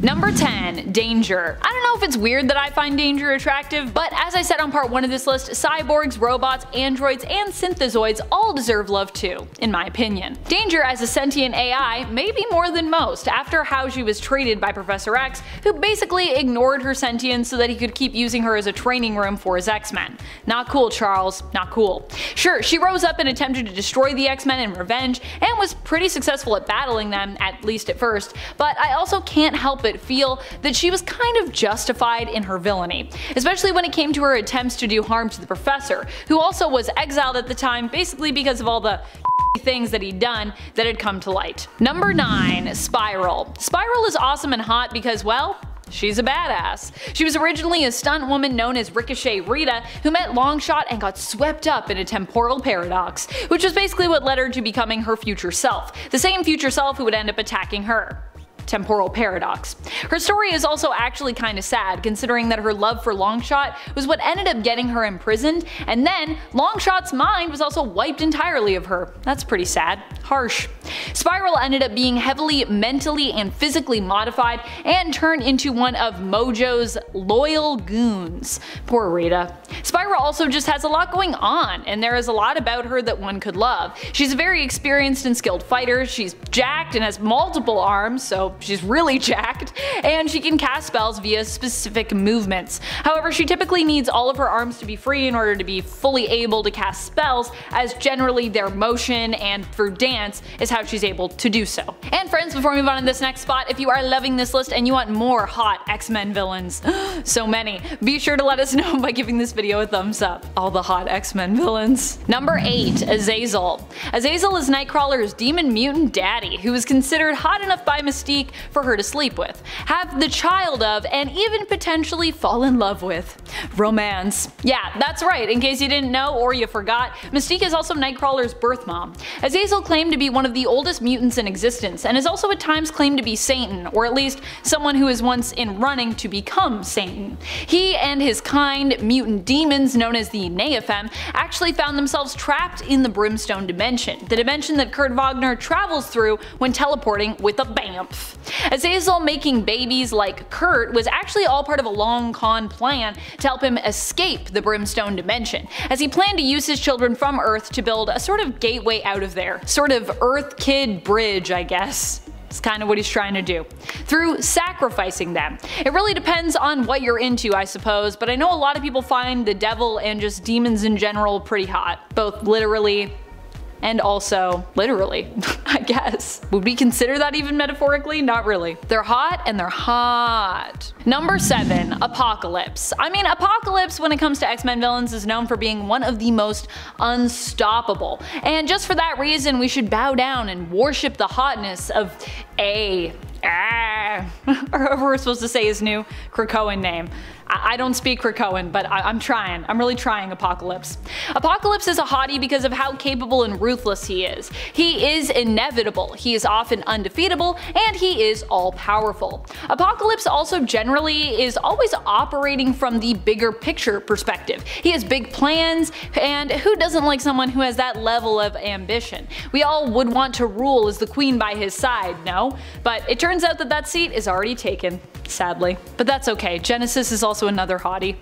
Number 10. Danger. I don't know if it's weird that I find Danger attractive, but as I said on part 1 of this list, cyborgs, robots, androids, and synthezoids all deserve love too, in my opinion. Danger as a sentient AI may be more than most, after how she was treated by Professor X, who basically ignored her sentience so that he could keep using her as a training room for his X-Men. Not cool, Charles, not cool. Sure, she rose up and attempted to destroy the X-Men in revenge, and was pretty successful at battling them, at least at first, but I also can't help but feel that she was kind of justified in her villainy, especially when it came to her attempts to do harm to the Professor, who also was exiled at the time basically because of all the things that he'd done that had come to light. Number 9. Spiral. Spiral is awesome and hot because, well, she's a badass. She was originally a stunt woman known as Ricochet Rita, who met Longshot and got swept up in a temporal paradox, which was basically what led her to becoming her future self, the same future self who would end up attacking her. Temporal paradox. Her story is also actually kinda sad, considering that her love for Longshot was what ended up getting her imprisoned, and then Longshot's mind was also wiped entirely of her. That's pretty sad. Harsh. Spiral ended up being heavily mentally and physically modified and turned into one of Mojo's loyal goons. Poor Rita. Spiral also just has a lot going on, and there is a lot about her that one could love. She's a very experienced and skilled fighter, she's jacked and has multiple arms, so she's really jacked, and she can cast spells via specific movements. However, she typically needs all of her arms to be free in order to be fully able to cast spells, as generally their motion and through dance is how she's able to do so. And friends, before we move on to this next spot, if you are loving this list and you want more hot X-Men villains, so many, be sure to let us know by giving this video a thumbs up. All the hot X-Men villains. Number 8. Azzel. Azzel is Nightcrawler's demon mutant daddy, who is considered hot enough by Mystique for her to sleep with, have the child of, and even potentially fall in love with. Romance. Yeah, that's right, in case you didn't know or you forgot, Mystique is also Nightcrawler's birth mom. Azzel claimed to be one of the oldest mutants in existence, and is also at times claimed to be Satan, or at least someone who is once in running to become Satan. He and his kind, mutant demons known as the Neophem, actually found themselves trapped in the Brimstone dimension, the dimension that Kurt Wagner travels through when teleporting with a BAMF. Azzel making babies like Kurt was actually all part of a long con plan to help him escape the Brimstone dimension, as he planned to use his children from Earth to build a sort of gateway out of there. Sort of Earth Kid bridge, I guess. It's kind of what he's trying to do, through sacrificing them. It really depends on what you're into, I suppose, but I know a lot of people find the devil and just demons in general pretty hot, both literally and also literally, I guess. Would we consider that even metaphorically? Not really. They're hot and they're hot. Number 7. Apocalypse. I mean, Apocalypse when it comes to X-Men villains is known for being one of the most unstoppable, and just for that reason we should bow down and worship the hotness of or however we're supposed to say his new Krakoan name. I don't speak Krakoan, but I'm trying. I'm really trying, Apocalypse. Apocalypse is a hottie because of how capable and ruthless he is. He is inevitable, he is often undefeatable, and he is all-powerful. Apocalypse also generally is always operating from the bigger picture perspective. He has big plans, and who doesn't like someone who has that level of ambition? We all would want to rule as the queen by his side, no? But it turns out that that seat is already taken, sadly. But that's okay, Genesis is also another hottie.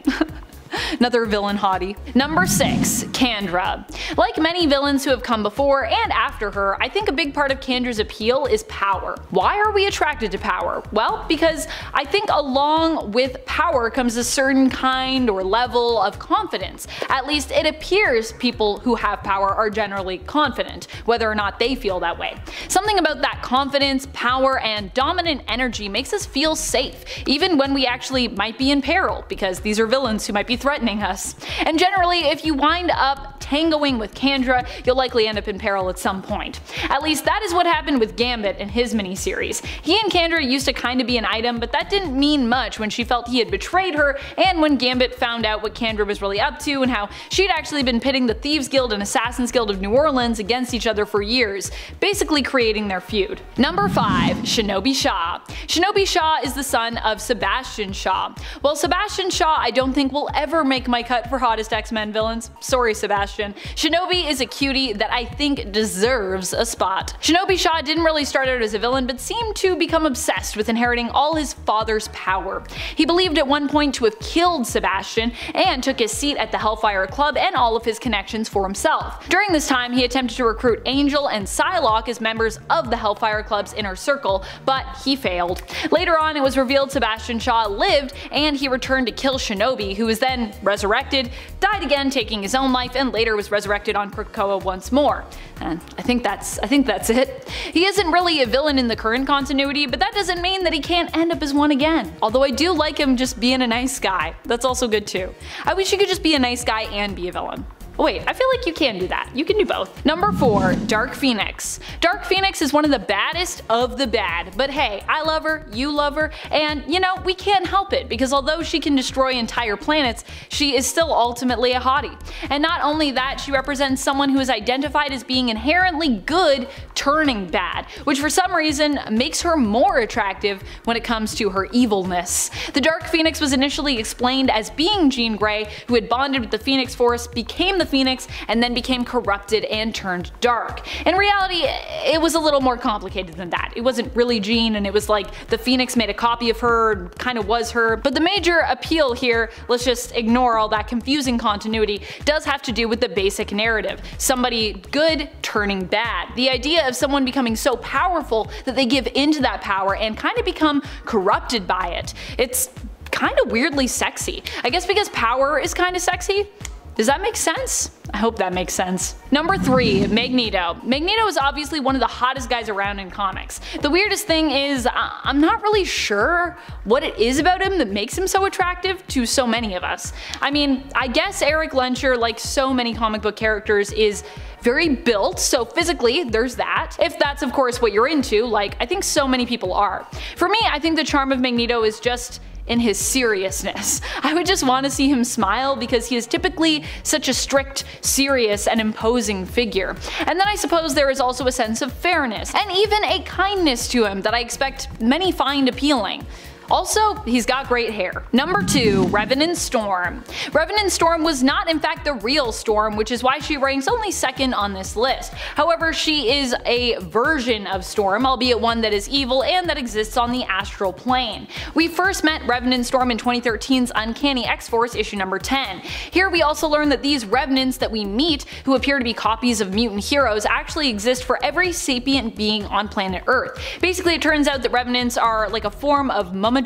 Another villain hottie. Number 6. Kandra. Like many villains who have come before and after her, I think a big part of Kandra's appeal is power. Why are we attracted to power? Well, because I think along with power comes a certain kind or level of confidence. At least it appears people who have power are generally confident, whether or not they feel that way. Something about that confidence, power, and dominant energy makes us feel safe, even when we actually might be in peril, because these are villains who might be threatening us. And generally, if you wind up tangoing with Kandra, you'll likely end up in peril at some point. At least that is what happened with Gambit in his miniseries. He and Kandra used to kinda be an item, but that didn't mean much when she felt he had betrayed her, and when Gambit found out what Kandra was really up to and how she'd actually been pitting the Thieves Guild and Assassins Guild of New Orleans against each other for years, basically creating their feud. Number 5. Shinobi Shaw. Shinobi Shaw is the son of Sebastian Shaw. Well, Sebastian Shaw I don't think will ever make my cut for hottest X-Men villains. Sorry, Sebastian. Shinobi is a cutie that I think deserves a spot. Shinobi Shaw didn't really start out as a villain, but seemed to become obsessed with inheriting all his father's power. He believed at one point to have killed Sebastian, and took his seat at the Hellfire Club and all of his connections for himself. During this time, he attempted to recruit Angel and Psylocke as members of the Hellfire Club's inner circle, but he failed. Later on, it was revealed Sebastian Shaw lived, and he returned to kill Shinobi, who was then resurrected, died again taking his own life, and later was resurrected on Krakoa once more. And I think that's it. He isn't really a villain in the current continuity, but that doesn't mean that he can't end up as one again. Although I do like him just being a nice guy. That's also good too. I wish he could just be a nice guy and be a villain. Wait, I feel like you can do that. You can do both. Number 4, Dark Phoenix. Dark Phoenix is one of the baddest of the bad, but hey, I love her, you love her, and you know, we can't help it because although she can destroy entire planets, she is still ultimately a hottie. And not only that, she represents someone who is identified as being inherently good turning bad, which for some reason makes her more attractive when it comes to her evilness. The Dark Phoenix was initially explained as being Jean Grey, who had bonded with the Phoenix Force, became the Phoenix, and then became corrupted and turned dark. In reality, it was a little more complicated than that. It wasn't really Jean, and it was like the Phoenix made a copy of her, and kind of was her. But the major appeal here, let's just ignore all that confusing continuity, does have to do with the basic narrative. Somebody good turning bad. The idea of someone becoming so powerful that they give into that power and kind of become corrupted by it. It's kind of weirdly sexy. I guess because power is kind of sexy. Does that make sense? I hope that makes sense. Number 3, Magneto. Magneto is obviously one of the hottest guys around in comics. The weirdest thing is, I'm not really sure what it is about him that makes him so attractive to so many of us. I mean, I guess Eric Lencher, like so many comic book characters, is very built, so physically there's that. If that's of course what you're into, like I think so many people are. For me, I think the charm of Magneto is just in his seriousness. I would just want to see him smile because he is typically such a strict, serious, and imposing figure. And then I suppose there is also a sense of fairness, and even a kindness to him that I expect many find appealing. Also, he's got great hair. Number 2, Revenant Storm. Revenant Storm was not in fact the real Storm, which is why she ranks only second on this list. However, she is a version of Storm, albeit one that is evil and that exists on the astral plane. We first met Revenant Storm in 2013's Uncanny X-Force issue number 10. Here we also learn that these Revenants that we meet, who appear to be copies of mutant heroes, actually exist for every sapient being on planet Earth. Basically, it turns out that Revenants are like a form of Mumadrai,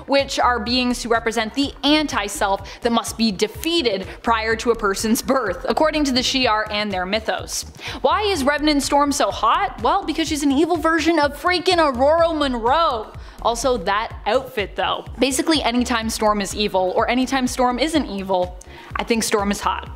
which are beings who represent the anti-self that must be defeated prior to a person's birth, according to the Shi'ar and their mythos. Why is Revenant Storm so hot? Well, because she's an evil version of freaking Aurora Monroe. Also, that outfit though. Basically, anytime Storm is evil, or anytime Storm isn't evil, I think Storm is hot.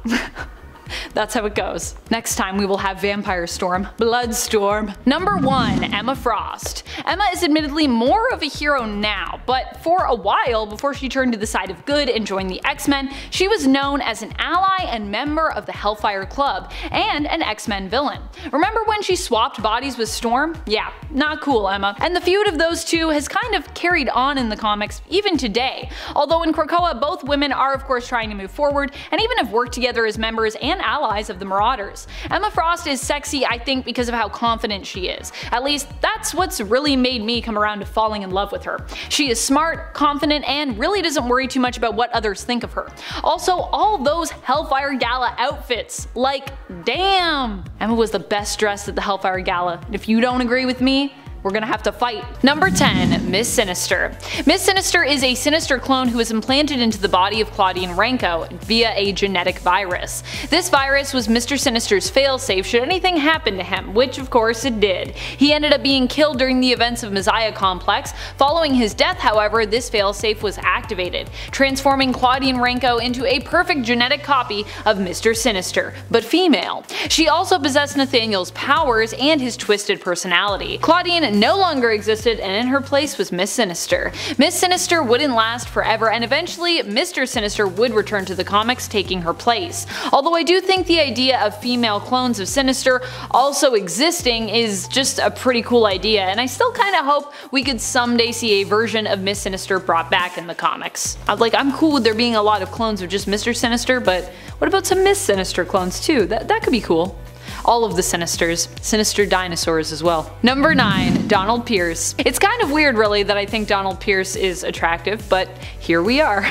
That's how it goes. Next time we will have Vampire Storm. Bloodstorm. Number 1, Emma Frost. Emma is admittedly more of a hero now, but for a while before she turned to the side of good and joined the X-Men, she was known as an ally and member of the Hellfire Club, and an X-Men villain. Remember when she swapped bodies with Storm? Yeah, not cool, Emma. And the feud of those two has kind of carried on in the comics even today. Although in Krakoa, both women are of course trying to move forward, and even have worked together as members and allies of the Marauders. Emma Frost is sexy, I think, because of how confident she is. At least that's what's really made me come around to falling in love with her. She is smart, confident, and really doesn't worry too much about what others think of her. Also, all those Hellfire Gala outfits, like damn! Emma was the best dressed at the Hellfire Gala, and if you don't agree with me, we're gonna have to fight. Number 10, Miss Sinister. Miss Sinister is a Sinister clone who was implanted into the body of Claudine Renko via a genetic virus. This virus was Mr. Sinister's failsafe should anything happen to him, which of course it did. He ended up being killed during the events of Messiah Complex. Following his death, however, this failsafe was activated, transforming Claudine Renko into a perfect genetic copy of Mr. Sinister, but female. She also possessed Nathaniel's powers and his twisted personality. Claudine Rain no longer existed, and in her place was Miss Sinister. Miss Sinister wouldn't last forever, and eventually Mr. Sinister would return to the comics, taking her place. Although I do think the idea of female clones of Sinister also existing is just a pretty cool idea, and I still kinda hope we could someday see a version of Miss Sinister brought back in the comics. I'm cool with there being a lot of clones of just Mr. Sinister, but what about some Miss Sinister clones too? That could be cool. All of the Sinisters. Sinister dinosaurs as well. Number 9. Donald Pierce. It's kind of weird really that I think Donald Pierce is attractive, but here we are.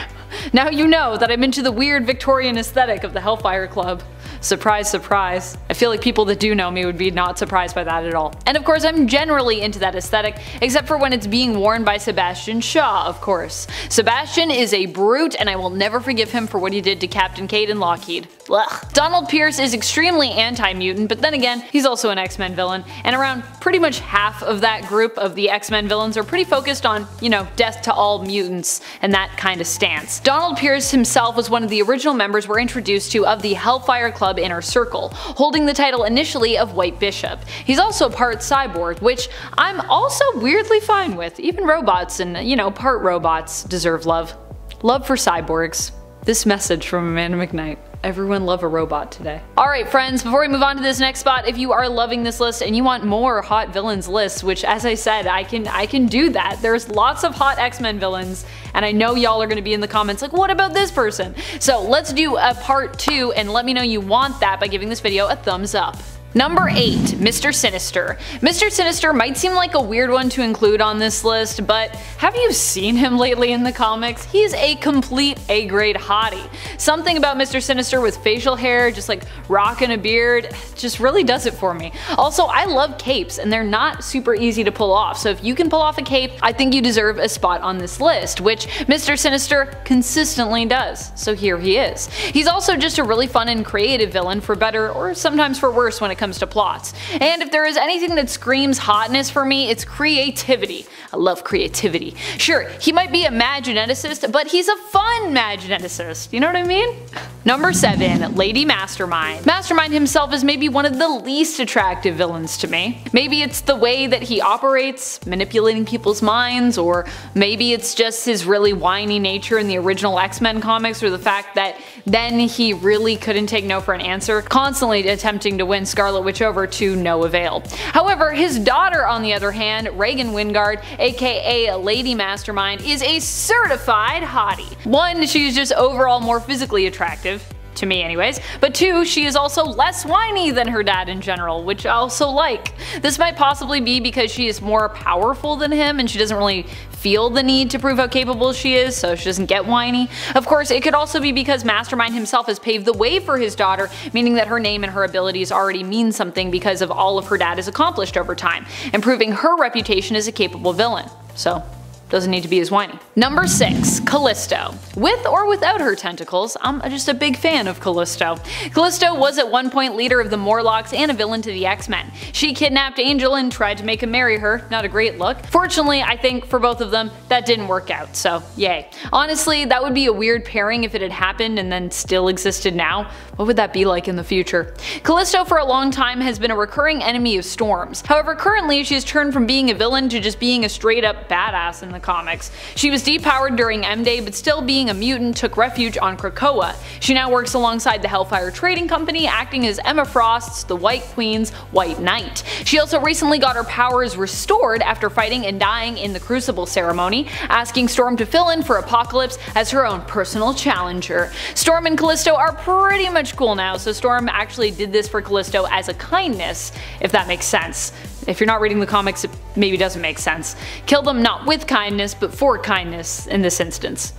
Now you know that I'm into the weird Victorian aesthetic of the Hellfire Club. Surprise, surprise. I feel like people that do know me would be not surprised by that at all. And of course I'm generally into that aesthetic, except for when it's being worn by Sebastian Shaw, of course. Sebastian is a brute, and I will never forgive him for what he did to Captain Kate and Lockheed. Ugh. Donald Pierce is extremely anti-mutant, but then again, he's also an X-Men villain, and around pretty much half of that group of the X-Men villains are pretty focused on, you know, death to all mutants and that kind of stance. Donald Pierce himself was one of the original members we're introduced to of the Hellfire Club Inner Circle, holding the title initially of White Bishop. He's also part cyborg, which I'm also weirdly fine with. Even robots and, you know, part robots deserve love. Love for cyborgs. This message from Amanda McKnight. Everyone love a robot today. Alright friends, before we move on to this next spot, if you are loving this list and you want more hot villains lists, which as I said, I can do that. There's lots of hot X-Men villains, and I know y'all are gonna be in the comments like, what about this person? So let's do a part 2 and let me know you want that by giving this video a thumbs up. Number 8. Mr. Sinister. Mr. Sinister might seem like a weird one to include on this list, but have you seen him lately in the comics? He's a complete A-grade hottie. Something about Mr. Sinister with facial hair, just like rocking a beard, just really does it for me. Also, I love capes, and they're not super easy to pull off, so if you can pull off a cape, I think you deserve a spot on this list, which Mr. Sinister consistently does, so here he is. He's also just a really fun and creative villain, for better or sometimes for worse when it comes to plots. And if there is anything that screams hotness for me, it's creativity. I love creativity. Sure, he might be a mad geneticist, but he's a fun mad geneticist, you know what I mean? Number 7. Lady Mastermind. Mastermind himself is maybe one of the least attractive villains to me. Maybe it's the way that he operates, manipulating people's minds, or maybe it's just his really whiny nature in the original X-Men comics, or the fact that then he really couldn't take no for an answer, constantly attempting to win Scarlet Witch over to no avail. However, his daughter on the other hand, Regan Wingard, aka Lady Mastermind, is a certified hottie. 1, she is just overall more physically attractive, to me anyways, but 2, she is also less whiny than her dad in general, which I also like. This might possibly be because she is more powerful than him and she doesn't really feel the need to prove how capable she is, so she doesn't get whiny. Of course, it could also be because Mastermind himself has paved the way for his daughter, meaning that her name and her abilities already mean something because of all of her dad has accomplished over time, improving her reputation as a capable villain. So doesn't need to be as whiny. Number 6. Callisto. With or without her tentacles, I'm just a big fan of Callisto. Callisto was at one point leader of the Morlocks and a villain to the X-Men. She kidnapped Angel and tried to make him marry her, not a great look. Fortunately, I think for both of them, that didn't work out, so yay. Honestly, that would be a weird pairing if it had happened and then still existed now. What would that be like in the future? Callisto for a long time has been a recurring enemy of Storm's. However, currently she's turned from being a villain to just being a straight up badass in the comics. She was depowered during M-Day, but still being a mutant took refuge on Krakoa. She now works alongside the Hellfire Trading Company, acting as Emma Frost's, the White Queen's, White Knight. She also recently got her powers restored after fighting and dying in the Crucible ceremony, asking Storm to fill in for Apocalypse as her own personal challenger. Storm and Callisto are pretty much cool now, so Storm actually did this for Callisto as a kindness, if that makes sense. If you're not reading the comics, it maybe doesn't make sense. Kill them not with kindness, but for kindness in this instance.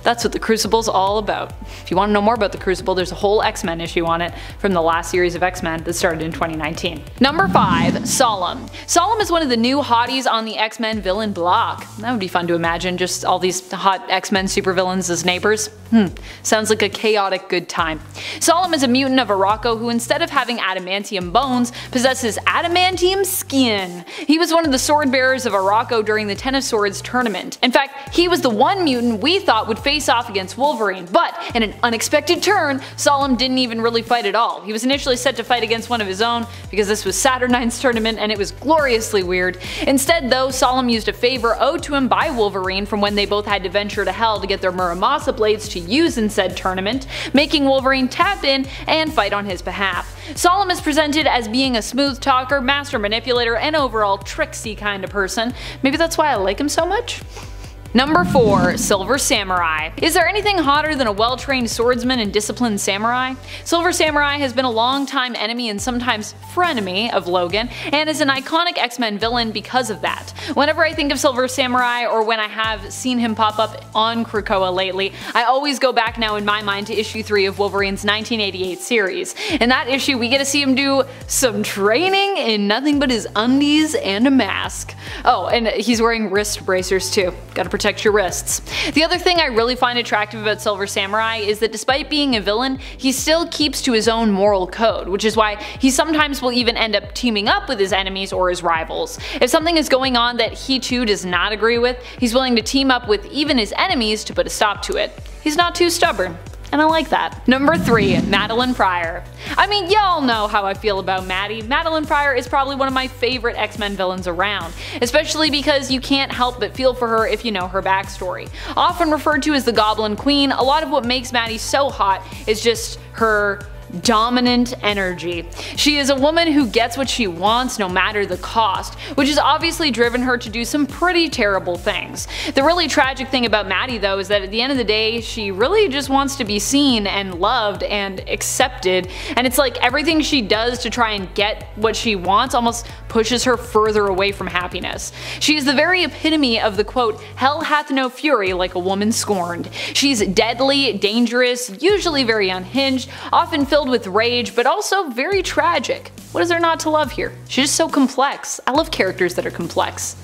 That's what the Crucible's all about. If you want to know more about the Crucible, there's a whole X-Men issue on it from the last series of X-Men that started in 2019. Number 5. Solemn. Solemn is one of the new hotties on the X-Men villain block. That would be fun to imagine, just all these hot X-Men supervillains as neighbors. Sounds like a chaotic good time. Solemn is a mutant of Arakko who, instead of having adamantium bones, possesses adamantium skin. He was one of the sword bearers of Arakko during the Ten of Swords tournament. In fact, he was the one mutant we thought would face face off against Wolverine, but in an unexpected turn, Solemn didn't even really fight at all. He was initially set to fight against one of his own because this was Saturnine tournament and it was gloriously weird. Instead though, Solemn used a favor owed to him by Wolverine from when they both had to venture to hell to get their Muramasa blades to use in said tournament, making Wolverine tap in and fight on his behalf. Solemn is presented as being a smooth talker, master manipulator, and overall tricksy kind of person. Maybe that's why I like him so much? Number 4. Silver Samurai. Is there anything hotter than a well-trained swordsman and disciplined samurai? Silver Samurai has been a long-time enemy and sometimes frenemy of Logan, and is an iconic X-Men villain because of that. Whenever I think of Silver Samurai, or when I have seen him pop up on Krakoa lately, I always go back now in my mind to issue 3 of Wolverine's 1988 series. In that issue we get to see him do some training in nothing but his undies and a mask. Oh, and he's wearing wrist bracers too. Gotta protect your wrists. The other thing I really find attractive about Silver Samurai is that despite being a villain, he still keeps to his own moral code, which is why he sometimes will even end up teaming up with his enemies or his rivals. If something is going on that he too does not agree with, he's willing to team up with even his enemies to put a stop to it. He's not too stubborn. And I like that. Number 3. Madeline Pryor. I mean, y'all know how I feel about Maddie. Madeline Pryor is probably one of my favorite X-Men villains around, especially because you can't help but feel for her if you know her backstory. Often referred to as the Goblin Queen, a lot of what makes Maddie so hot is just her dominant energy. She is a woman who gets what she wants no matter the cost, which has obviously driven her to do some pretty terrible things. The really tragic thing about Maddie though is that at the end of the day she really just wants to be seen and loved and accepted, and it's like everything she does to try and get what she wants almost pushes her further away from happiness. She is the very epitome of the quote, "Hell hath no fury like a woman scorned." She's deadly, dangerous, usually very unhinged, often filled with rage, but also very tragic. What is there not to love here? She's just so complex. I love characters that are complex.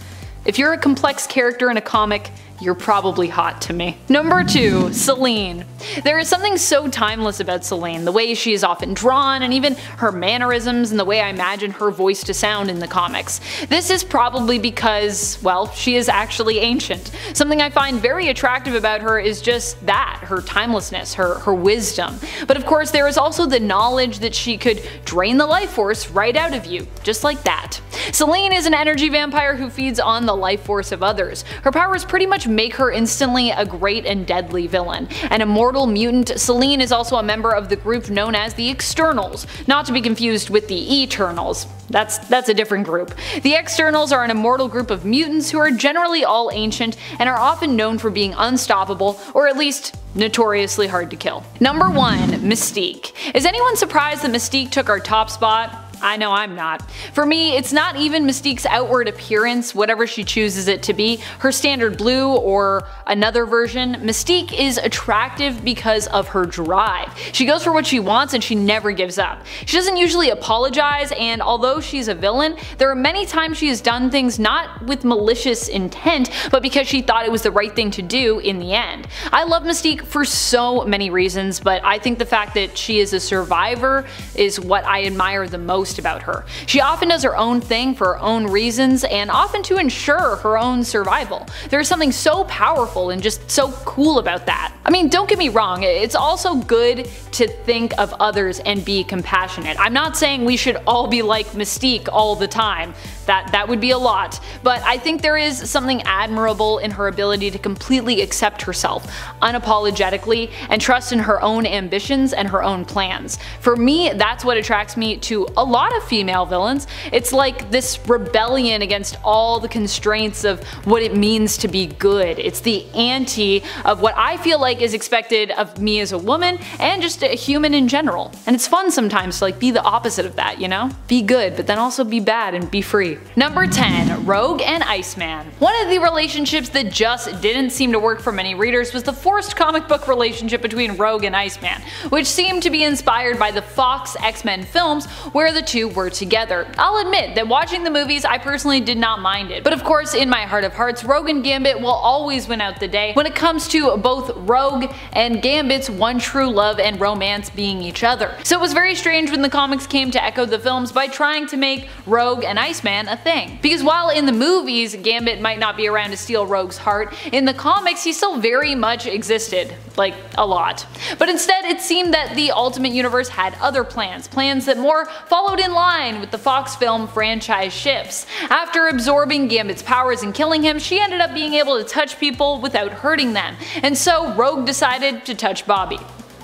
If you're a complex character in a comic, you're probably hot to me. Number 2. Selene. There is something so timeless about Selene, the way she is often drawn and even her mannerisms and the way I imagine her voice to sound in the comics. This is probably because, well, she is actually ancient. Something I find very attractive about her is just that, her timelessness, her wisdom. But of course there is also the knowledge that she could drain the life force right out of you, just like that. Selene is an energy vampire who feeds on the life force of others. Her powers pretty much make her instantly a great and deadly villain. An immortal mutant, Selene is also a member of the group known as the Externals, not to be confused with the Eternals. That's a different group. The Externals are an immortal group of mutants who are generally all ancient and are often known for being unstoppable, or at least notoriously hard to kill. Number 1. Mystique. Is anyone surprised that Mystique took our top spot? I know I'm not. For me, it's not even Mystique's outward appearance, whatever she chooses it to be, her standard blue or another version. Mystique is attractive because of her drive. She goes for what she wants and she never gives up. She doesn't usually apologize, and although she's a villain, there are many times she has done things not with malicious intent, but because she thought it was the right thing to do in the end. I love Mystique for so many reasons, but I think the fact that she is a survivor is what I admire the most about her. She often does her own thing for her own reasons and often to ensure her own survival. There is something so powerful and just so cool about that. I mean, don't get me wrong, it's also good to think of others and be compassionate. I'm not saying we should all be like Mystique all the time. That would be a lot, but I think there is something admirable in her ability to completely accept herself unapologetically and trust in her own ambitions and her own plans. For me, that's what attracts me to a lot of female villains. It's like this rebellion against all the constraints of what it means to be good. It's the anti of what I feel like is expected of me as a woman and just a human in general. And it's fun sometimes to like be the opposite of that, you know? Be good, but then also be bad and be free. Number 10. Rogue and Iceman. One of the relationships that just didn't seem to work for many readers was the forced comic book relationship between Rogue and Iceman, which seemed to be inspired by the Fox X-Men films, where the two were together. I'll admit that watching the movies I personally did not mind it, but of course in my heart of hearts Rogue and Gambit will always win out the day when it comes to both Rogue and Gambit's one true love and romance being each other. So it was very strange when the comics came to echo the films by trying to make Rogue and Iceman a thing. Because while in the movies Gambit might not be around to steal Rogue's heart, in the comics he still very much existed. Like, a lot. But instead it seemed that the Ultimate Universe had other plans that more followed in line with the Fox film franchise ships. After absorbing Gambit's powers and killing him, she ended up being able to touch people without hurting them, and so Rogue decided to touch Bobby.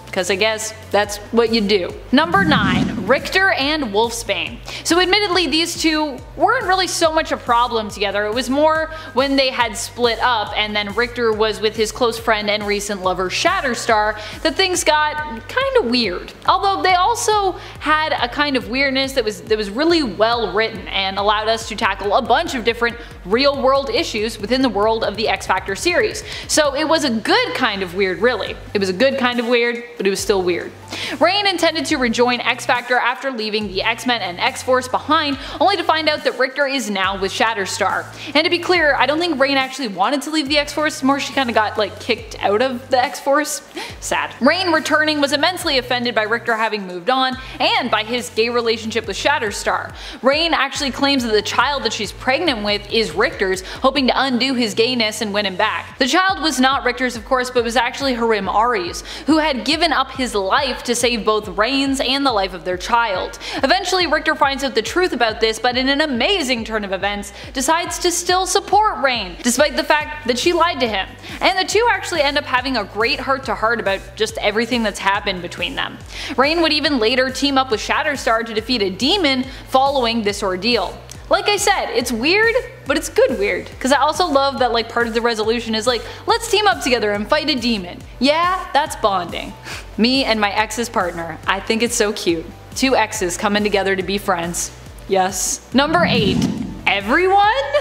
Because I guess that's what you do. Number 9. Richter and Wolfsbane. So admittedly these two weren't really so much a problem together, it was more when they had split up and then Richter was with his close friend and recent lover Shatterstar that things got kind of weird. Although they also had a kind of weirdness that was really well written and allowed us to tackle a bunch of different real world issues within the world of the X Factor series. So it was a good kind of weird, really. It was a good kind of weird, but it was still weird. Rain intended to rejoin X Factor after leaving the X-Men and X-Force behind, only to find out that Richter is now with Shatterstar. And to be clear, I don't think Rain actually wanted to leave the X-Force, more she kinda got like kicked out of the X-Force. Sad. Rain returning was immensely offended by Richter having moved on, and by his gay relationship with Shatterstar. Rain actually claims that the child that she's pregnant with is Richter's, hoping to undo his gayness and win him back. The child was not Richter's of course, but was actually Harim Ari's, who had given up his life to save both Rain's and the life of their child. Eventually Richter finds out the truth about this, but in an amazing turn of events decides to still support Rain, despite the fact that she lied to him. And the two actually end up having a great heart-to-heart about just everything that's happened between them. Rain would even later team up with Shatterstar to defeat a demon following this ordeal. Like I said, it's weird, but it's good weird, because I also love that like part of the resolution is like, let's team up together and fight a demon. Yeah, that's bonding. Me and my ex's partner. I think it's so cute. Two exes coming together to be friends. Yes. Number 8. Everyone?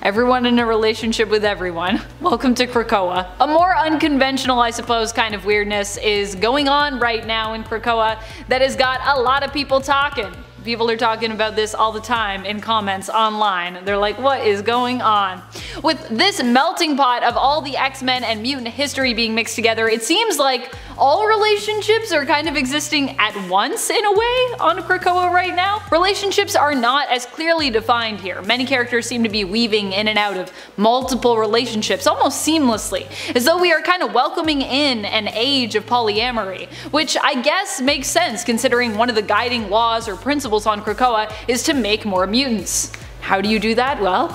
Everyone in a relationship with everyone. Welcome to Krakoa. A more unconventional, I suppose, kind of weirdness is going on right now in Krakoa that has got a lot of people talking. People are talking about this all the time in comments online. They're like, what is going on? With this melting pot of all the X-Men and mutant history being mixed together, it seems like all relationships are kind of existing at once in a way on Krakoa right now. Relationships are not as clearly defined here. Many characters seem to be weaving in and out of multiple relationships almost seamlessly, as though we are kind of welcoming in an age of polyamory, which I guess makes sense considering one of the guiding laws or principles on Krakoa is to make more mutants. How do you do that? Well,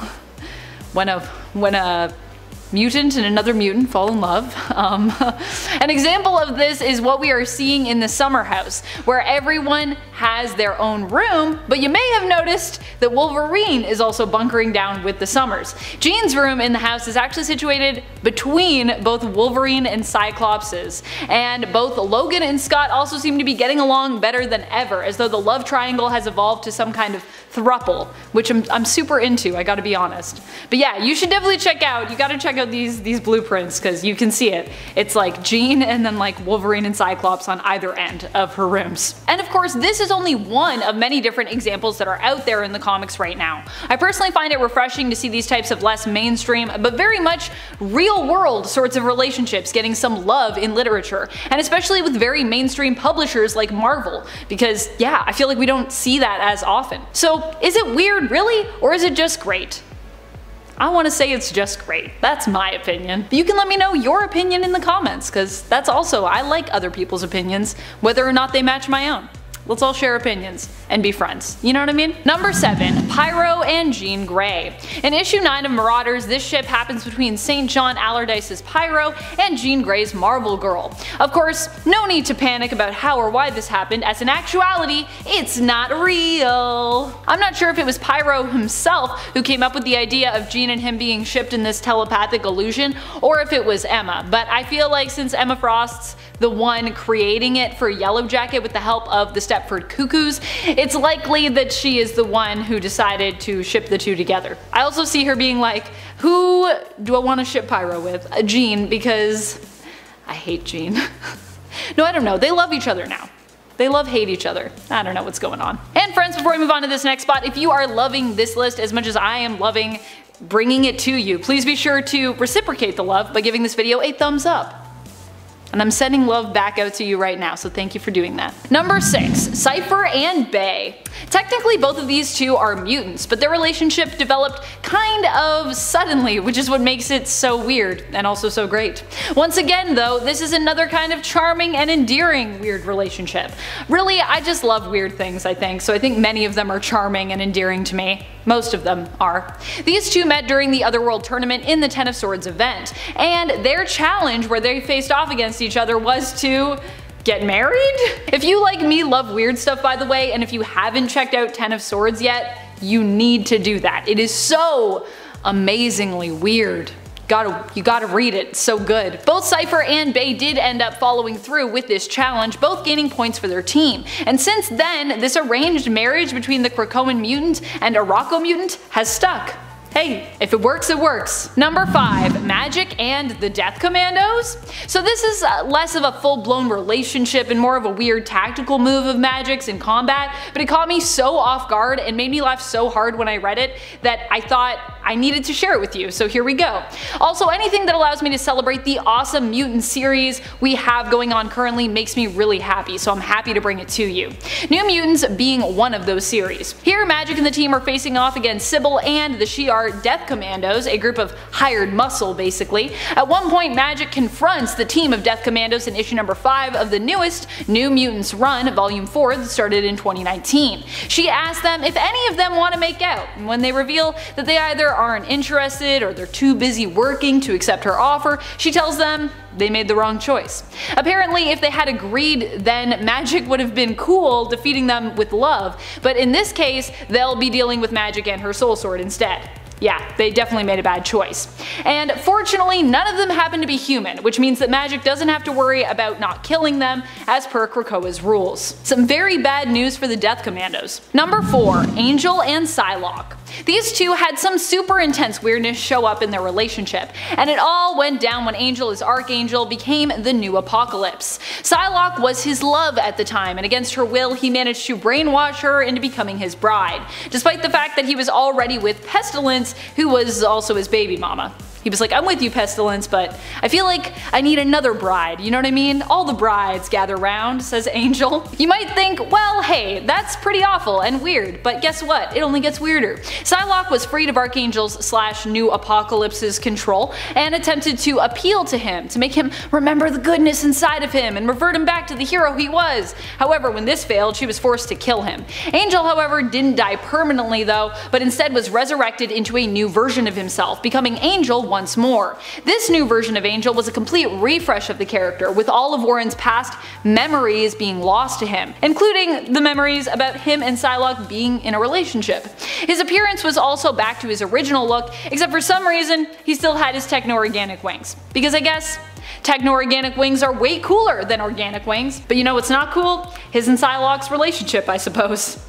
when a mutant and another mutant fall in love. An example of this is what we are seeing in the summer house, where everyone has their own room, but you may have noticed that Wolverine is also bunkering down with the Summers. Jean's room in the house is actually situated between both Wolverine and Cyclops's, and both Logan and Scott also seem to be getting along better than ever, as though the love triangle has evolved to some kind of thruple, which I'm super into, I gotta be honest. But yeah, you should definitely check out, you gotta check out these blueprints, because you can see it. It's like Jean and then like Wolverine and Cyclops on either end of her rooms. And of course this is only one of many different examples that are out there in the comics right now. I personally find it refreshing to see these types of less mainstream but very much real world sorts of relationships getting some love in literature, and especially with very mainstream publishers like Marvel, because yeah, I feel like we don't see that as often. So is it weird really, or is it just great? I want to say it's just great. That's my opinion. But you can let me know your opinion in the comments, because that's also, I like other people's opinions, whether or not they match my own. Let's all share opinions and be friends. You know what I mean? Number 7. Pyro and Jean Grey. In issue 9 of Marauders, this ship happens between St. John Allardyce's Pyro and Jean Grey's Marvel Girl. Of course, no need to panic about how or why this happened, as in actuality, it's not real. I'm not sure if it was Pyro himself who came up with the idea of Jean and him being shipped in this telepathic illusion, or if it was Emma, but I feel like since Emma Frost's the one creating it for Yellow Jacket with the help of the Stepford Cuckoos, it's likely that she is the one who decided to ship the two together. I also see her being like, who do I want to ship Pyro with? Jean, because I hate Jean. No, I don't know, they love each other now. They love-hate each other. I don't know what's going on. And friends, before we move on to this next spot, if you are loving this list as much as I am loving bringing it to you, please be sure to reciprocate the love by giving this video a thumbs up. And I'm sending love back out to you right now, so thank you for doing that. Number 6. Cypher and Bay. Technically both of these two are mutants, but their relationship developed kind of suddenly, which is what makes it so weird and also so great. Once again though, this is another kind of charming and endearing weird relationship. Really, I just love weird things, I think, so I think many of them are charming and endearing to me. Most of them are. These two met during the Otherworld tournament in the Ten of Swords event, and their challenge where they faced off against each other was to get married? If you like me love weird stuff by the way, and if you haven't checked out Ten of Swords yet, you need to do that. It is so amazingly weird. You gotta read it, it's so good. Both Cypher and Bay did end up following through with this challenge, both gaining points for their team. And since then, this arranged marriage between the Krakoan mutant and a Rocco mutant has stuck. Hey, if it works, it works. Number 5. Magic and the Death Commandos. So this is less of a full-blown relationship and more of a weird tactical move of Magic's in combat, but it caught me so off guard and made me laugh so hard when I read it that I thought I needed to share it with you, so here we go. Also, anything that allows me to celebrate the awesome mutant series we have going on currently makes me really happy, so I'm happy to bring it to you. New Mutants being one of those series. Here, Magic and the team are facing off against Sybil and the Shi'ar Death Commandos, a group of hired muscle basically. At one point, Magic confronts the team of Death Commandos in issue number 5 of the newest New Mutants run, volume 4, that started in 2019. She asks them if any of them want to make out, and when they reveal that they either aren't interested or they're too busy working to accept her offer, she tells them they made the wrong choice. Apparently, if they had agreed, then Magic would have been cool defeating them with love, but in this case, they'll be dealing with Magic and her soul sword instead. Yeah, they definitely made a bad choice. And fortunately, none of them happen to be human, which means that Magic doesn't have to worry about not killing them as per Krakoa's rules. Some very bad news for the Death Commandos. Number 4. Angel and Psylocke. These two had some super intense weirdness show up in their relationship, and it all went down when Angel as Archangel became the new Apocalypse. Psylocke was his love at the time, and against her will he managed to brainwash her into becoming his bride, despite the fact that he was already with Pestilence, who was also his baby mama. He was like, I'm with you, Pestilence, but I feel like I need another bride, you know what I mean? All the brides gather round, says Angel. You might think, well hey, that's pretty awful and weird, but guess what? It only gets weirder. Psylocke was freed of Archangel's / New Apocalypse's control and attempted to appeal to him, to make him remember the goodness inside of him and revert him back to the hero he was. However, when this failed, she was forced to kill him. Angel, however, didn't die permanently though, but instead was resurrected into a new version of himself, becoming Angel once more. This new version of Angel was a complete refresh of the character, with all of Warren's past memories being lost to him, including the memories about him and Psylocke being in a relationship. His appearance was also back to his original look, except for some reason he still had his techno-organic wings. Because I guess techno-organic wings are way cooler than organic wings, but you know what's not cool? His and Psylocke's relationship, I suppose.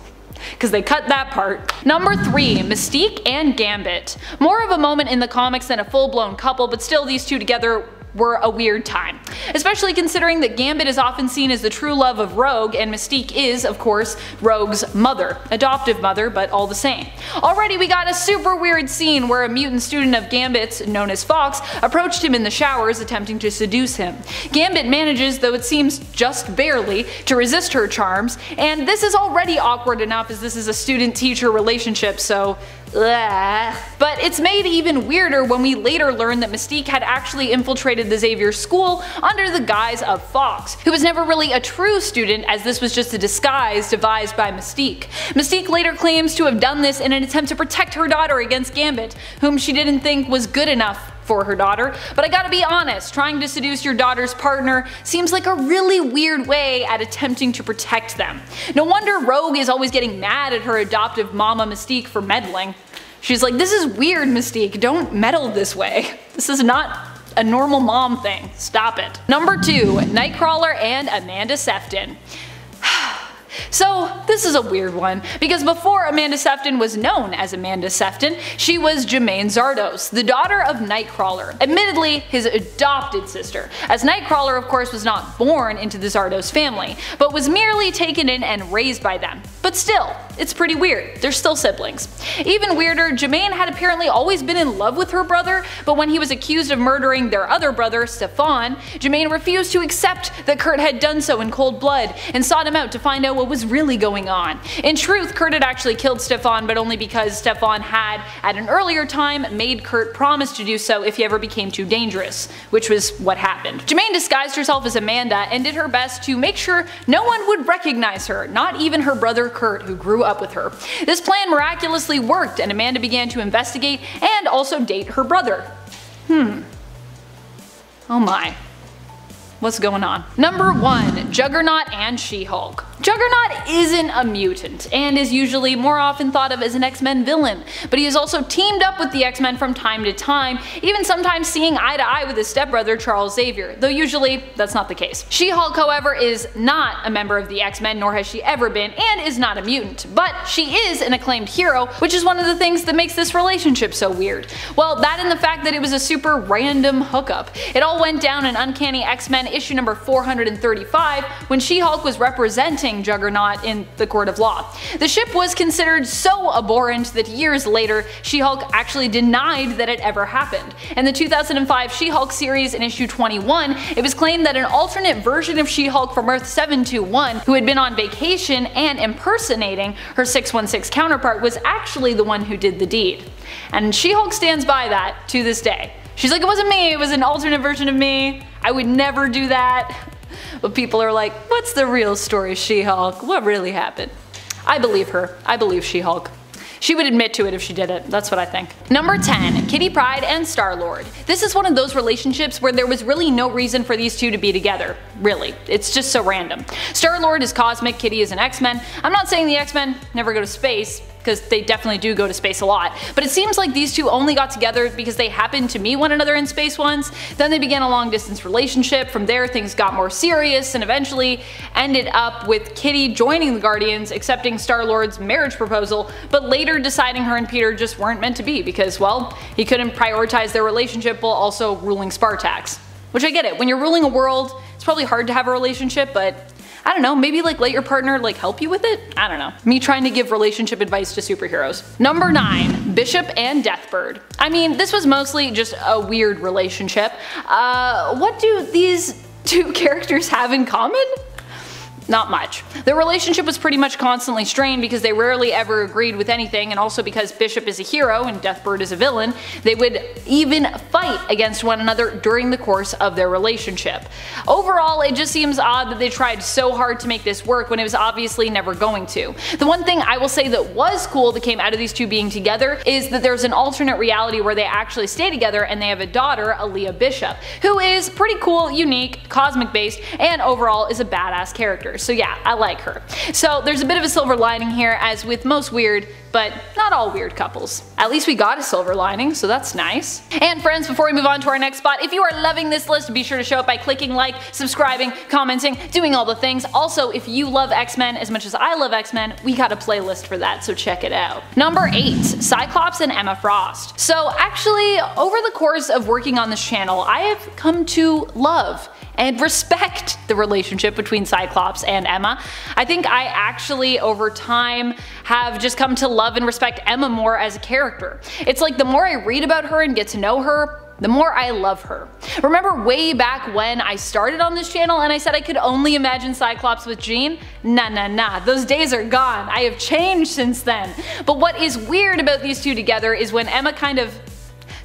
Because they cut that part. Number 3. Mystique and Gambit. More of a moment in the comics than a full-blown couple, but still these two together were a weird time. Especially considering that Gambit is often seen as the true love of Rogue, and Mystique is, of course, Rogue's mother. Adoptive mother, but all the same. Already we got a super weird scene where a mutant student of Gambit's, known as Fox, approached him in the showers attempting to seduce him. Gambit manages, though it seems just barely, to resist her charms, and this is already awkward enough as this is a student-teacher relationship, so but it's made even weirder when we later learn that Mystique had actually infiltrated the Xavier school under the guise of Fox, who was never really a true student as this was just a disguise devised by Mystique. Mystique later claims to have done this in an attempt to protect her daughter against Gambit, whom she didn't think was good enough for her daughter, but I gotta be honest, trying to seduce your daughter's partner seems like a really weird way at attempting to protect them. No wonder Rogue is always getting mad at her adoptive mama Mystique for meddling. She's like, this is weird, Mystique, don't meddle this way. This is not a normal mom thing, stop it. Number 2. Nightcrawler and Amanda Sefton. So this is a weird one, because before Amanda Sefton was known as Amanda Sefton, she was Jemaine Zardos, the daughter of Nightcrawler, admittedly his adopted sister, as Nightcrawler of course was not born into the Zardos family, but was merely taken in and raised by them. But still, it's pretty weird, they're still siblings. Even weirder, Jemaine had apparently always been in love with her brother, but when he was accused of murdering their other brother, Stefan, Jemaine refused to accept that Kurt had done so in cold blood, and sought him out to find out what was really going on. In truth, Kurt had actually killed Stefan, but only because Stefan had, at an earlier time, made Kurt promise to do so if he ever became too dangerous, which was what happened. Jemaine disguised herself as Amanda and did her best to make sure no one would recognize her, not even her brother Kurt, who grew up with her. This plan miraculously worked, and Amanda began to investigate and also date her brother. Oh my. What's going on? Number 1. Juggernaut and She-Hulk. Juggernaut isn't a mutant, and is usually more often thought of as an X-Men villain, but he has also teamed up with the X-Men from time to time, even sometimes seeing eye to eye with his stepbrother Charles Xavier, though usually that's not the case. She-Hulk, however, is not a member of the X-Men, nor has she ever been, and is not a mutant, but she is an acclaimed hero, which is one of the things that makes this relationship so weird. Well, that and the fact that it was a super random hookup. It all went down in Uncanny X-Men issue number 435 when She-Hulk was representing Juggernaut in the court of law. The ship was considered so abhorrent that years later She-Hulk actually denied that it ever happened. In the 2005 She-Hulk series in issue 21, it was claimed that an alternate version of She-Hulk from Earth 721, who had been on vacation and impersonating her 616 counterpart, was actually the one who did the deed. And She-Hulk stands by that to this day. She's like, it wasn't me, it was an alternate version of me. I would never do that. But people are like, what's the real story, She-Hulk? What really happened? I believe her. I believe She-Hulk. She would admit to it if she did it, that's what I think. Number 10. Kitty Pryde and Star-Lord. This is one of those relationships where there was really no reason for these two to be together. Really. It's just so random. Star-Lord is cosmic, Kitty is an X-Men. I'm not saying the X-Men never go to space, because they definitely do go to space a lot, but it seems like these two only got together because they happened to meet one another in space once, then they began a long distance relationship, from there things got more serious and eventually ended up with Kitty joining the Guardians, accepting Star-Lord's marriage proposal, but later deciding her and Peter just weren't meant to be because, well, he couldn't prioritize their relationship while also ruling Spartax. Which I get it, when you're ruling a world, it's probably hard to have a relationship, but I don't know, maybe like let your partner like help you with it? I don't know. Me trying to give relationship advice to superheroes. Number 9. Bishop and Deathbird. I mean, this was mostly just a weird relationship. What do these two characters have in common? Not much. Their relationship was pretty much constantly strained because they rarely ever agreed with anything, and also because Bishop is a hero and Deathbird is a villain, they would even fight against one another during the course of their relationship. Overall, it just seems odd that they tried so hard to make this work when it was obviously never going to. The one thing I will say that was cool that came out of these two being together is that there's an alternate reality where they actually stay together and they have a daughter, Aaliyah Bishop, who is pretty cool, unique, cosmic based, and overall is a badass character. So yeah, I like her. So there's a bit of a silver lining here, as with most weird, but not all weird couples. At least we got a silver lining, so that's nice. And friends, before we move on to our next spot, if you are loving this list, be sure to show it by clicking like, subscribing, commenting, doing all the things. Also, if you love X-Men as much as I love X-Men, we got a playlist for that, so check it out. Number 8. Cyclops and Emma Frost. So actually, over the course of working on this channel, I have come to love and respect the relationship between Cyclops and Emma. I think I actually, over time, have just come to love and respect Emma more as a character. It's like the more I read about her and get to know her, the more I love her. Remember way back when I started on this channel and I said I could only imagine Cyclops with Jean? Nah, those days are gone. I have changed since then. But what is weird about these two together is when Emma kind of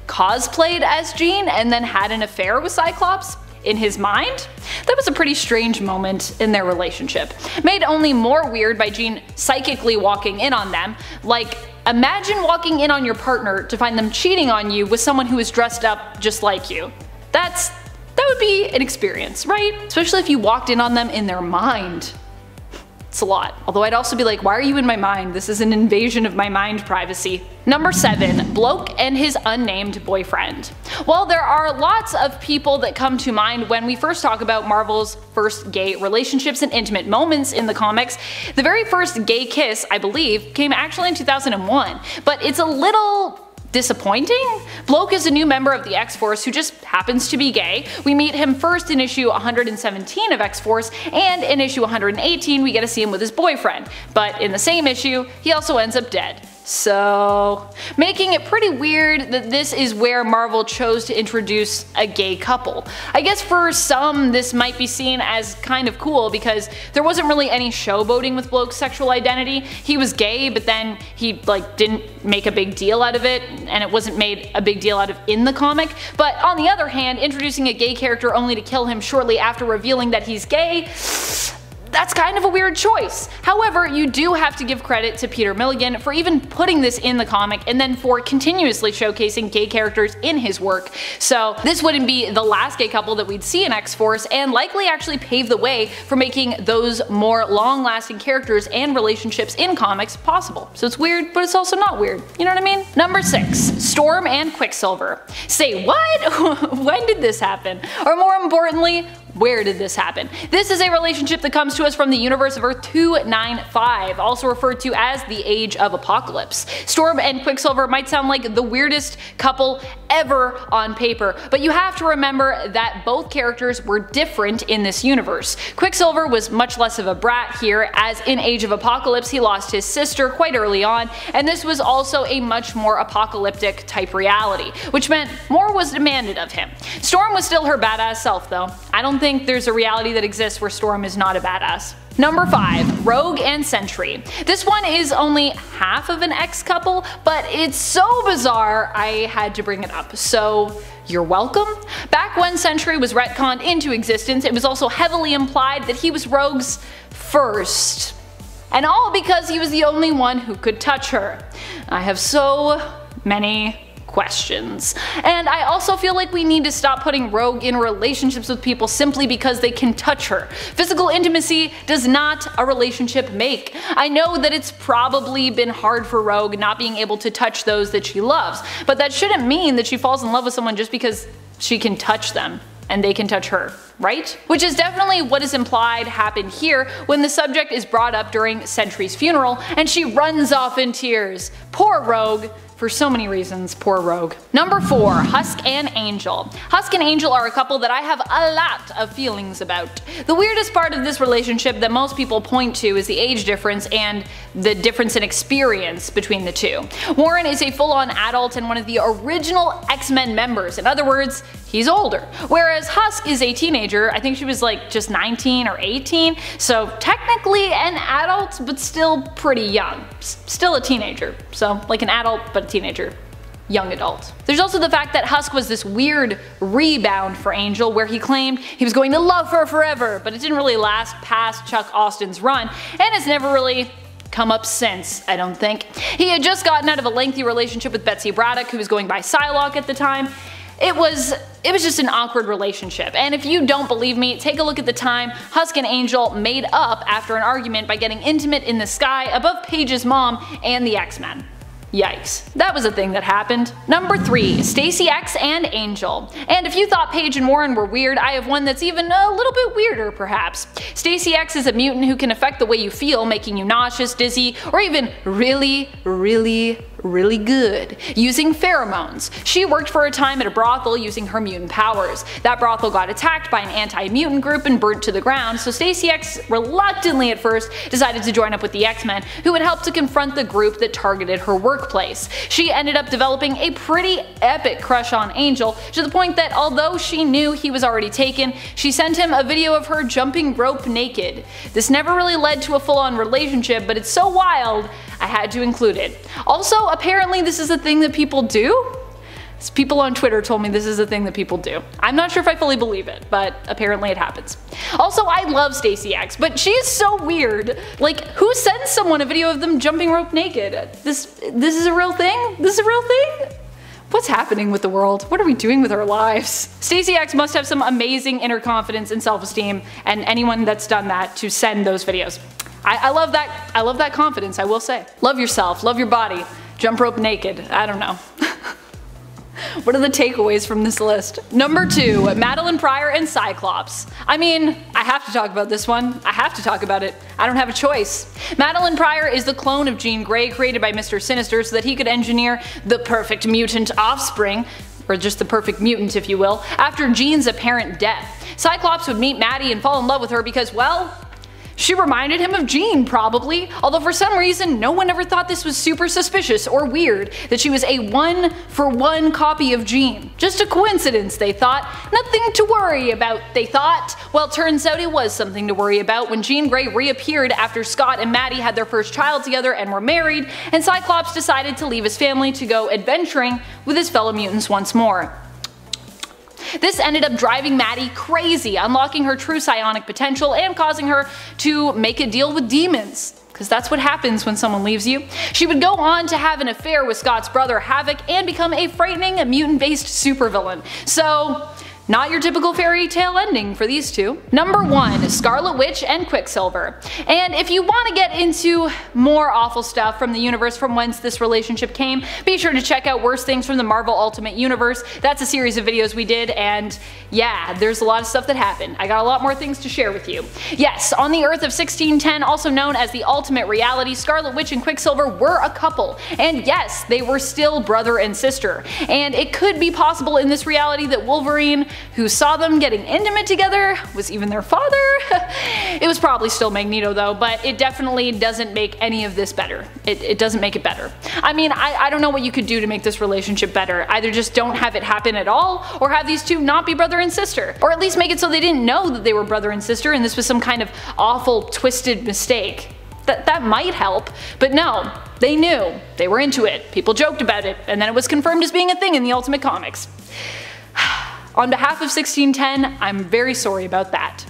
cosplayed as Jean and then had an affair with Cyclops in his mind? That was a pretty strange moment in their relationship, made only more weird by Jean psychically walking in on them. Like, imagine walking in on your partner to find them cheating on you with someone who is dressed up just like you. That would be an experience, right? Especially if you walked in on them in their mind. It's a lot. Although I'd also be like, why are you in my mind? This is an invasion of my mind privacy. Number 7. Bloke and his unnamed boyfriend. Well, there are lots of people that come to mind when we first talk about Marvel's first gay relationships and intimate moments in the comics. The very first gay kiss, I believe, came actually in 2001, but it's a little disappointing. Bloke is a new member of the X-Force who just happens to be gay. We meet him first in issue 117 of X-Force, and in issue 118 we get to see him with his boyfriend, but in the same issue he also ends up dead. So, making it pretty weird that this is where Marvel chose to introduce a gay couple. I guess for some this might be seen as kind of cool because there wasn't really any showboating with Bloke's sexual identity. He was gay, but then he didn't make a big deal out of it, and it wasn't made a big deal out of in the comic. But on the other hand, introducing a gay character only to kill him shortly after revealing that he's gay, that's kind of a weird choice. However, you do have to give credit to Peter Milligan for even putting this in the comic and then for continuously showcasing gay characters in his work. So this wouldn't be the last gay couple that we'd see in X-Force, and likely actually pave the way for making those more long-lasting characters and relationships in comics possible. So it's weird, but it's also not weird. You know what I mean? Number 6. Storm and Quicksilver. Say what? When did this happen? Or more importantly, where did this happen? This is a relationship that comes to us from the universe of Earth 295, also referred to as the Age of Apocalypse. Storm and Quicksilver might sound like the weirdest couple ever on paper, but you have to remember that both characters were different in this universe. Quicksilver was much less of a brat here, as in Age of Apocalypse he lost his sister quite early on, and this was also a much more apocalyptic type reality, which meant more was demanded of him. Storm was still her badass self though. I don't think there's a reality that exists where Storm is not a badass. Number 5. Rogue and Sentry. This one is only half of an X couple, but it's so bizarre I had to bring it up, so you're welcome. Back when Sentry was retconned into existence, it was also heavily implied that he was Rogue's first. And all because he was the only one who could touch her. I have so many questions. And I also feel like we need to stop putting Rogue in relationships with people simply because they can touch her. Physical intimacy does not a relationship make. I know that it's probably been hard for Rogue not being able to touch those that she loves, but that shouldn't mean that she falls in love with someone just because she can touch them and they can touch her, right? Which is definitely what is implied happened here when the subject is brought up during Sentry's funeral and she runs off in tears. Poor Rogue. For so many reasons, poor Rogue. Number 4. Husk and Angel. Husk and Angel are a couple that I have a lot of feelings about. The weirdest part of this relationship that most people point to is the age difference and the difference in experience between the two. Warren is a full-on adult and one of the original X-Men members. In other words, he's older. Whereas Husk is a teenager. I think she was like just 19 or 18, so technically an adult but still pretty young. Still a teenager, so like an adult but a teenager. Young adult. There's also the fact that Husk was this weird rebound for Angel where he claimed he was going to love her forever, but it didn't really last past Chuck Austin's run and has never really come up since, I don't think. He had just gotten out of a lengthy relationship with Betsy Braddock, who was going by Psylocke at the time. It was just an awkward relationship, and if you don't believe me, take a look at the time Husk and Angel made up after an argument by getting intimate in the sky above Paige's mom and the X-Men. Yikes. That was a thing that happened. Number 3. Stacy X and Angel. And if you thought Paige and Warren were weird, I have one that's even a little bit weirder perhaps. Stacy X is a mutant who can affect the way you feel, making you nauseous, dizzy, or even really good, using pheromones. She worked for a time at a brothel using her mutant powers. That brothel got attacked by an anti-mutant group and burnt to the ground, so Stacy X reluctantly at first decided to join up with the X-Men, who would help to confront the group that targeted her workplace. She ended up developing a pretty epic crush on Angel, to the point that although she knew he was already taken, she sent him a video of her jumping rope naked. This never really led to a full-on relationship, but it's so wild I had to include it. Also, apparently this is a thing that people do. People on Twitter told me this is a thing that people do. I'm not sure if I fully believe it, but apparently it happens. Also, I love Stacy X, but she is so weird. Like, who sends someone a video of them jumping rope naked? This is a real thing? This is a real thing? What's happening with the world? What are we doing with our lives? Stacy X must have some amazing inner confidence and self-esteem, and anyone that's done that to send those videos. I love that confidence, I will say. Love yourself, love your body, jump rope naked, I don't know. What are the takeaways from this list? Number 2, Madeline Pryor and Cyclops. I mean, I have to talk about this one. I have to talk about it. I don't have a choice. Madeline Pryor is the clone of Jean Grey created by Mr. Sinister so that he could engineer the perfect mutant offspring, or just the perfect mutant if you will, after Jean's apparent death. Cyclops would meet Maddie and fall in love with her because, well, she reminded him of Jean, probably, although for some reason no one ever thought this was super suspicious or weird that she was a one-for-one copy of Jean. Just a coincidence, they thought. Nothing to worry about, they thought. Well, turns out it was something to worry about when Jean Grey reappeared after Scott and Maddie had their first child together and were married, and Cyclops decided to leave his family to go adventuring with his fellow mutants once more. This ended up driving Maddie crazy, unlocking her true psionic potential and causing her to make a deal with demons. Because that's what happens when someone leaves you. She would go on to have an affair with Scott's brother Havoc and become a frightening mutant-based supervillain. So, not your typical fairy tale ending for these two. Number 1, Scarlet Witch and Quicksilver. And if you want to get into more awful stuff from the universe from whence this relationship came, be sure to check out Worst Things from the Marvel Ultimate Universe. That's a series of videos we did, and yeah, there's a lot of stuff that happened. I got a lot more things to share with you. Yes, on the Earth of 1610, also known as the Ultimate Reality, Scarlet Witch and Quicksilver were a couple. And yes, they were still brother and sister. And it could be possible in this reality that Wolverine, who saw them getting intimate together, was even their father. It was probably still Magneto though, but it definitely doesn't make any of this better. It doesn't make it better. I mean, I don't know what you could do to make this relationship better. Either just don't have it happen at all, or have these two not be brother and sister. Or at least make it so they didn't know that they were brother and sister and this was some kind of awful, twisted mistake. That might help, but no, they knew. They were into it. People joked about it, and then it was confirmed as being a thing in the Ultimate Comics. On behalf of 1610, I'm very sorry about that.